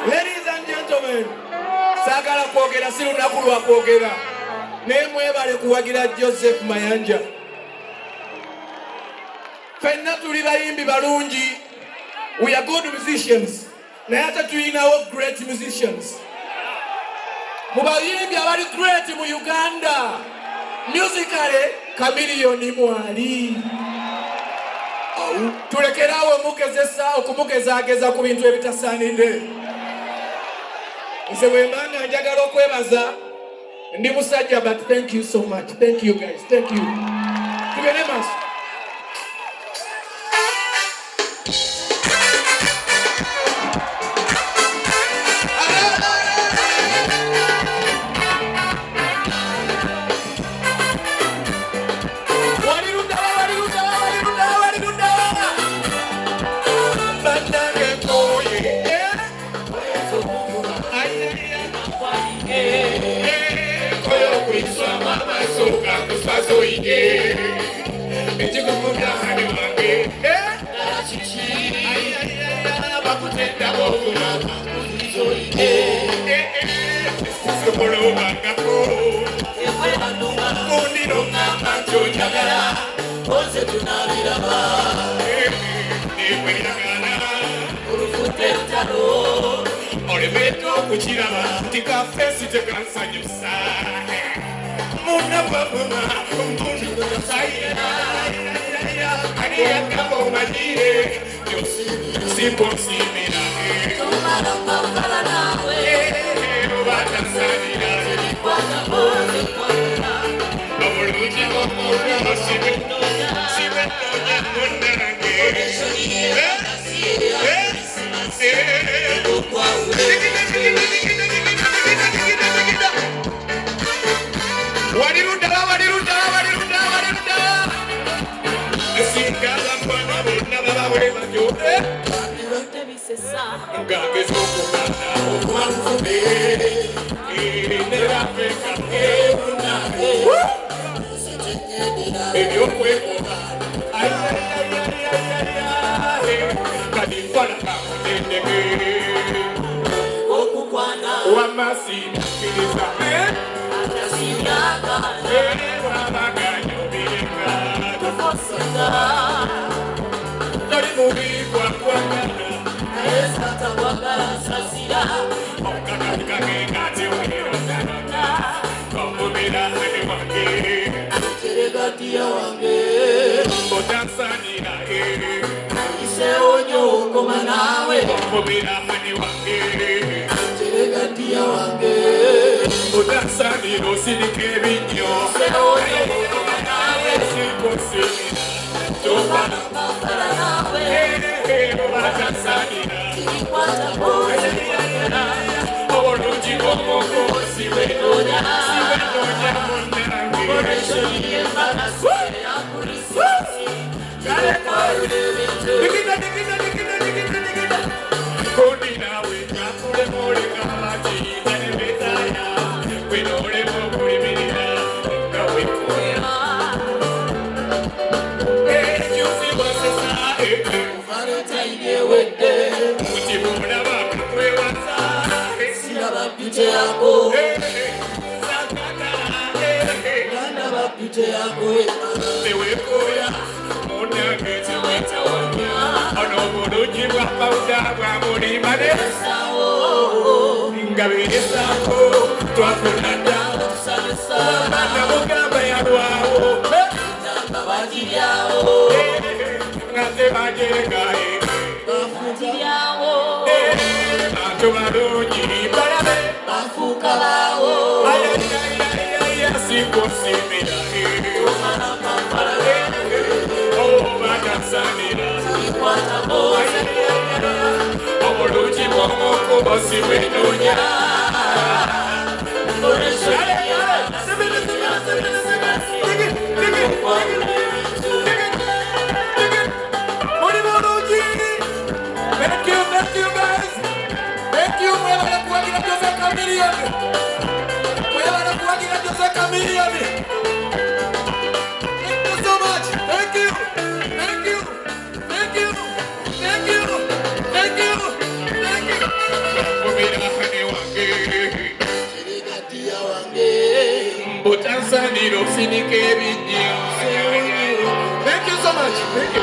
Ladies and gentlemen, sagala kwogera si lunaku lwa kwogera naye mwebale kuwagira Joseph Mayanja. Fenna tuli bayimbi balungi, we are good musicians, naye ate tulinawo great musicians. Mu bayimbi abali great mu Uganda musically Chameleon mwali. Tulekerawo mugezesa okumugezaageza ku bintu ebitasaanidde. Nze bwembanga njagala okwebaza ndi musajja, but thank you so much. Thank you guys. Thank you. Tugende maaso. ide. Echikufuna hani wange. Bakutenda bokuma kuzizo ide. Sokolo bangako. Muniro ngamba njagala. Ose tunabiraba. Niwe yagala. Urufute utalo. Olemeto kuchiraba. Tika fesi tekansanyusa. Muna babuma. Muna sayera. Ariakabo majire. Simposimila. Tumara pambala nawe. Obata sanira. Kwata bozi kwata. Abuluji komura. Simetoja mundange. Wadirunda. Singala mwana bonna babawe bajote. Wadirunda bisesa. Ngage zokubana okumamfube. Nera peka ebuna. Ebyo kwekoma. Ay. Kadifana kamutendeke. Okukwana. Wamasina kiriza. Atasinyaka. Wamaganyo birenga. Dari mubi kwa esa tawagala sasira okaka kengate wero sana komubira hane wange teregatia wange otansanira ise onyo koma nawe komubira hane wange teregatia wange otansanira osinike binyo ise onyo koma nawe sikosira Topana pambala nawe. Obata sanira. Kwata bozi kwata. Obuluji komoko siwetonya. Siwetonya mundange. Oresho niye magasi akurisi. Kale kwaule vitu. Digida. Kodi nawe kakule mole kamaji. Tane betaya. Winole mokuli mirira. Kawe koya. Yako Ganda bapite yako Tewekoya Mona gete wetawonya Onobodo jiwa pauda Wamuri madesa Ngabe esako Twakunanda Nanda mugamba ya ruao Nanda wajiriao Ngate majengae Wajiriao Mato madonyi Barabe Bafukalao Ay Simposimila Tumana pambala Oh bakasanira Ikwata bozi Obuluji momoko bosi wenonya Oresho Thank you guys. Thank you. Wewe wanakuagira Jose Chameleon. Wewe wanakuagira Jose Chameleon. Thank you so much. Thank you. Kumira hane wange. Chirigatia wange. Mbotansa niro sinike binyo. Thank you so much. Thank you.